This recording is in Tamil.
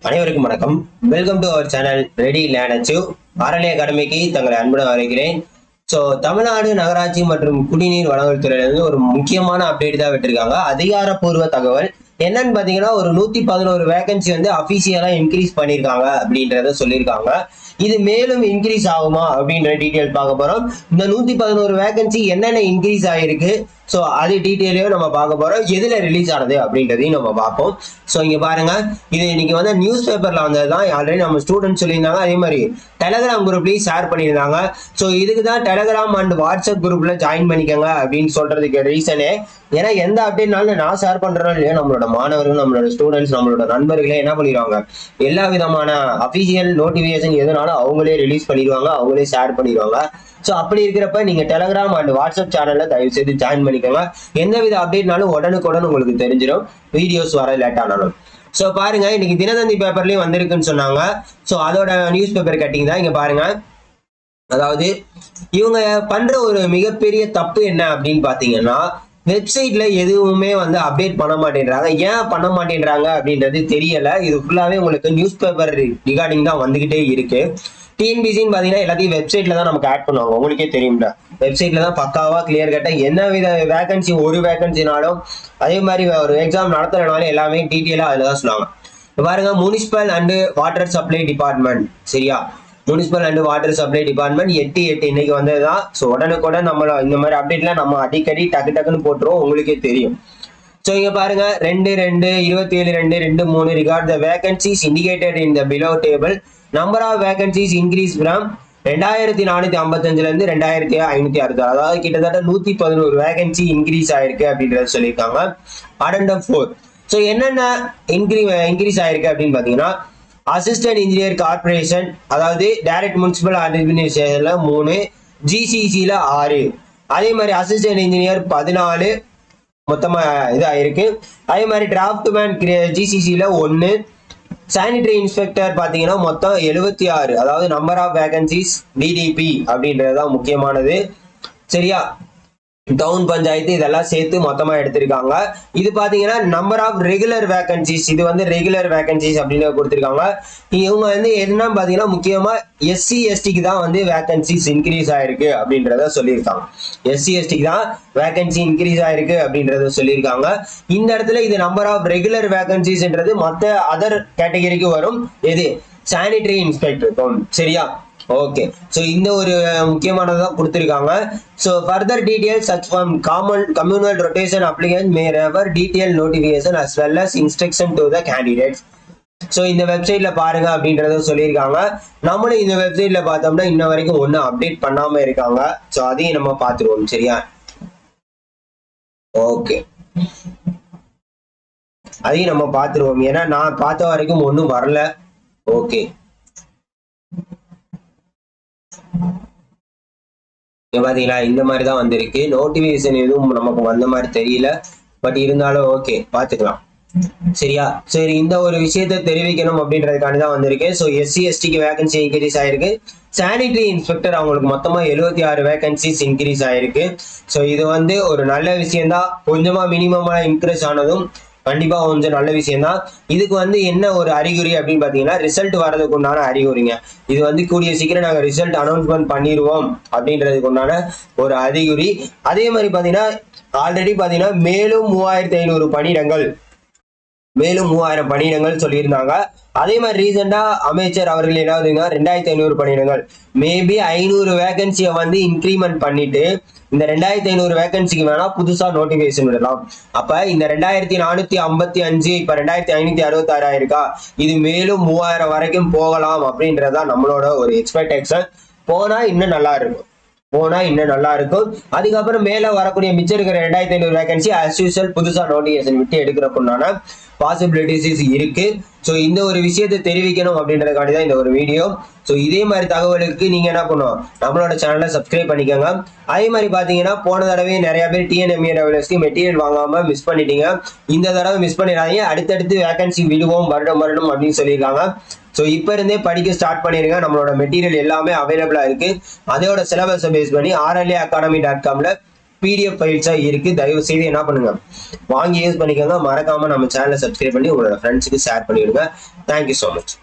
அனைவருக்கும் வணக்கம். Welcome to our channel ready learn achieve. RLA அகாடமிக்கு தங்களை அன்புடன் வரவேற்கிறேன். ஸோ தமிழ்நாடு நகராட்சி மற்றும் குடிநீர் வழங்கல் துறையிலிருந்து ஒரு முக்கியமான அப்டேட் தான் விட்டுருக்காங்க. அதிகாரப்பூர்வ தகவல் என்னன்னு பாத்தீங்கன்னா, ஒரு 111 வேகன்சி வந்து அபிஷியலா இன்க்ரீஸ் பண்ணிருக்காங்க அப்படின்றத சொல்லியிருக்காங்க. இது மேலும் இன்க்ரீஸ் ஆகுமா அப்படின்ற டீட்டெயில் பார்க்க போறோம். இந்த 111 வேகன்சி என்னென்ன இன்க்ரீஸ் ஆயிருக்கு, ஸோ அது டீட்டெயிலையும் நம்ம பார்க்க போறோம். எதுல ரிலீஸ் ஆனது அப்படின்றதையும் நம்ம பார்ப்போம். ஸோ இங்க பாருங்க, இது இன்னைக்கு வந்து நியூஸ் பேப்பர்ல வந்ததுதான். ஆல்ரெடி நம்ம ஸ்டூடெண்ட் சொல்லியிருந்தாங்க. அதே மாதிரி டெலகிராம் குரூப்லயும் ஷேர் பண்ணியிருந்தாங்க. ஸோ இதுக்கு தான் டெலகிராம் அண்ட் வாட்ஸ்அப் குரூப்ல ஜாயின் பண்ணிக்கோங்க அப்படின்னு சொல்றதுக்கு ரீசனே, ஏன்னா எந்த அப்டேட்னாலும் நான் ஷேர் பண்றோம் இல்லையா, நம்மளோட மாணவர்கள், நம்மளோட ஸ்டூடெண்ட்ஸ், நம்மளோட நண்பர்களே என்ன பண்ணிடுவாங்க, எல்லா விதமான அபிஷியல் நோட்டிபிகேஷன் எதுனாலும் அவங்களே ரிலீஸ் பண்ணிடுவாங்க, அவங்களே ஷேர் பண்ணிடுவாங்க. ஸோ அப்படி இருக்கிறப்ப நீங்க டெலகிராம் அண்ட் வாட்ஸ்அப் சேனல்ல தயவு செய்து ஜாயின் பண்ணிக்கோங்க. எந்தவித அப்டேட்னாலும் உடனுக்குடன் உங்களுக்கு தெரிஞ்சிடும், வீடியோஸ் வர லேட் ஆனாலும். ஸோ பாருங்க, இன்னைக்கு தினத்தந்தி பேப்பர்லயும் வந்திருக்குன்னு சொன்னாங்க. ஸோ அதோட நியூஸ் பேப்பர் கட்டிங் தான் இங்க பாருங்க. அதாவது இவங்க பண்ற ஒரு மிகப்பெரிய தப்பு என்ன அப்படின்னு பாத்தீங்கன்னா, வெப்சைட்ல எதுவுமே வந்து அப்டேட் பண்ண மாட்டேன்றாங்க. ஏன் பண்ண மாட்டேன்றாங்க அப்படின்றது தெரியல. இது ஃபுல்லாவே உங்களுக்கு நியூஸ் பேப்பர் ரிகார்டிங் தான் வந்துகிட்டே இருக்கு. டிஎன்பிசின்னு பாத்தீங்கன்னா எல்லாத்தையும் வெப்சைட்ல தான் நமக்கு ஆட் பண்ணுவாங்க. உங்களுக்கே தெரியும்ல, வெப்சைட்ல தான் பக்காவா கிளியர் கட்ட என்ன வித வேகன்சி, ஒரு வேகன்சினாலும் அதே மாதிரி ஒரு எக்ஸாம் நடத்துறதுனாலும் எல்லாமே டீட்டெயிலா அதுல தான் சொல்லுவாங்க. பாருங்க, municipal and water supply department, சரியா, municipal and water supply department 8/8 இன்னைக்கு வந்ததுதான். ஸோ உடனுக்குடன் நம்ம இந்த மாதிரி அப்டேட்லாம் நம்ம அடிக்கடி டக்குன்னு போட்டுருவோம், உங்களுக்கே தெரியும். ஸோ இங்க பாருங்க, 2/2/27/2/23 record the vacancies indicated in the below table. Number of vacancies increase from 2455 இருந்து 2560, அதாவது கிட்டத்தட்ட 111 வேகன்சி இன்க்ரீஸ் ஆயிருக்கு அப்படின்றத சொல்லியிருக்காங்க. அடெண்டம் 4. ஸோ என்னென்ன இன்க்ரீஸ் ஆயிருக்கு அப்படின்னு பாத்தீங்கன்னா, அசிஸ்டன்ட் இன்ஜினியர் கார்பரேஷன், அதாவது டைரக்ட் முனிசிபல் அட்மினிஸ்ட்ரேஷன்ல 3, ஜிசிசில 6, அதே மாதிரி அசிஸ்டன்ட் இன்ஜினியர் 14 மொத்தமா இதாயிருக்கு. அதே மாதிரி டிராஃப்ட்மேன் ஜிசிசில 1, சானிடரி இன்ஸ்பெக்டர் பாத்தீங்கன்னா மொத்தம் 76, அதாவது நம்பர் ஆஃப் வேகன்சிஸ் டிடிபி அப்படின்றதுதான் முக்கியமானது, சரியா. டவுன் பஞ்சாயத்து இதெல்லாம் சேர்த்து மொத்தமா எடுத்திருக்காங்க. இது பாத்தீங்கன்னா நம்பர் ஆஃப் ரெகுலர் வேகன்சிஸ், இது வந்து ரெகுலர் வேகன்சிஸ் அப்படின்னு கொடுத்திருக்காங்க. இவங்க வந்து என்ன பாத்தீங்கன்னா, முக்கியமா எஸ்சி எஸ்டிக்கு தான் வந்து வேகன்சிஸ் இன்க்ரீஸ் ஆயிருக்கு அப்படின்றத சொல்லியிருக்காங்க. எஸ்சி எஸ்டிக்கு தான் வேகன்சி இன்க்ரீஸ் ஆயிருக்கு அப்படின்றத சொல்லியிருக்காங்க. இந்த இடத்துல இது நம்பர் ஆஃப் ரெகுலர் வேகன்சிஸ்ன்றது மற்ற அதர் கேட்டகரிக்கு வரும், எது சானிடரி இன்ஸ்பெக்டருக்கும், சரியா. ஓகே, ஸோ இந்த ஒரு முக்கியமானதான் கொடுத்துருக்காங்க. So further details such from communal rotation applicant may refer detail notification as well as instruction to the candidates. So இந்த வெப்சைட்ல பாருங்க அப்படின்றத சொல்லியிருக்காங்க. நம்மளும் இந்த வெப்சைட்ல பார்த்தோம்னா இன்ன வரைக்கும் ஒன்றும் அப்டேட் பண்ணாம இருக்காங்க. ஸோ அதையும் நம்ம பார்த்துருவோம், சரியா. ஓகே, அதையும் நம்ம பார்த்துருவோம், ஏன்னா நான் பார்த்த வரைக்கும் ஒன்றும் வரல. ஓகே, பாத்தீங்களா, இந்த மாதிரி தான் வந்திருக்கு. நோட்டிபிகேஷன் எதுவும் நமக்கு வந்த மாதிரி தெரியல, பட் இருந்தாலும் ஓகே, பாத்துக்கலாம், சரியா. சரி, இந்த ஒரு விஷயத்த தெரிவிக்கணும் அப்படின்றதுக்காண்டி தான் வந்திருக்கு. ஸோ எஸ்சி எஸ்டிக்கு வேகன்சி இன்க்ரீஸ் ஆயிருக்கு. சானிடரி இன்ஸ்பெக்டர் அவங்களுக்கு மொத்தமா 76 வேகன்சிஸ் இன்க்ரீஸ் ஆயிருக்கு. ஸோ இது வந்து ஒரு நல்ல விஷயம் தான். கொஞ்சமா மினிமமா இன்க்ரீஸ் ஆனதும் கண்டிப்பா கொஞ்சம் நல்ல விஷயம் தான். இதுக்கு வந்து என்ன ஒரு அறிகுறி அப்படின்னு பாத்தீங்கன்னா, ரிசல்ட் வர்றதுக்கு உண்டான அறிகுறிங்க. இது வந்து கூடிய சீக்கிரம் நாங்க ரிசல்ட் அனௌன்ஸ்மெண்ட் பண்ணிடுவோம் அப்படின்றதுக்கு உண்டான ஒரு அறிகுறி. அதே மாதிரி பாத்தீங்கன்னா, ஆல்ரெடி பாத்தீங்கன்னா மேலும் 3500 பணியிடங்கள், மேலும் 3000 பணியிடங்கள் சொல்லியிருந்தாங்க. அதே மாதிரி ரீசெண்டா அமைச்சர் அவர்கள் என்ன 2500 பணியிடங்கள், மேபி 500 வேகன்சியை வந்து இன்க்ரிமெண்ட் பண்ணிட்டு இந்த 2500 வேகன்சிக்கு வேணா புதுசா நோட்டிபிகேஷன் விடலாம். அப்ப இந்த 2455 இப்ப 2566 ஆயிருக்கா, இது மேலும் 3000 வரைக்கும் போகலாம் அப்படின்றதா நம்மளோட ஒரு எக்ஸ்பெக்டேஷன். போனா இன்னும் நல்லா இருக்கும், அதுக்கப்புறம் மேல வரக்கூடிய மிச்சம் இருக்கிற 2500 வேகன்சி ஆஸ் யூசுவல் புதுசா நோட்டிபிகேஷன் விட்டு எடுக்கிறதுக்குண்டான பாசிபிலிட்டிஸ் இருக்கு. ஸோ இந்த ஒரு விஷயத்தை தெரிவிக்கணும் அப்படின்றதுக்காண்டி தான் இந்த ஒரு வீடியோ. ஸோ இதே மாதிரி தகவலுக்கு நீங்க என்ன பண்ணும், நம்மளோட சேனலை சப்ஸ்கிரைப் பண்ணிக்கோங்க. அதே மாதிரி பாத்தீங்கன்னா, போன தடவை நிறைய பேர் டிஎன்எம்ஏடபிள்யூஎஸ்க்கு மெட்டீரியல் வாங்காம மிஸ் பண்ணிட்டீங்க. இந்த தடவை மிஸ் பண்ணிடாதீங்க. அடுத்தடுத்து வேகன்சி விடுவோம் வருடம் அப்படின்னு சொல்லியிருக்காங்க. ஸோ இப்போ இருந்தே படிக்க ஸ்டார்ட் பண்ணிருங்க. நம்மளோட மெட்டீரியல் எல்லாமே அவைலபிளா இருக்கு. அதோட சிலபஸை பேஸ் பண்ணி RLAacademy.comல பிடிஎஃப் ஃபைல்ஸா இருக்கு. தயவு செய்து என்ன பண்ணுங்க, வாங்கி யூஸ் பண்ணிக்கோங்க. மறக்காம நம்ம சேனலை சப்ஸ்கிரைப் பண்ணி உங்களோட ஃப்ரெண்ட்ஸுக்கு ஷேர் பண்ணிவிடுங்க. Thank you so much.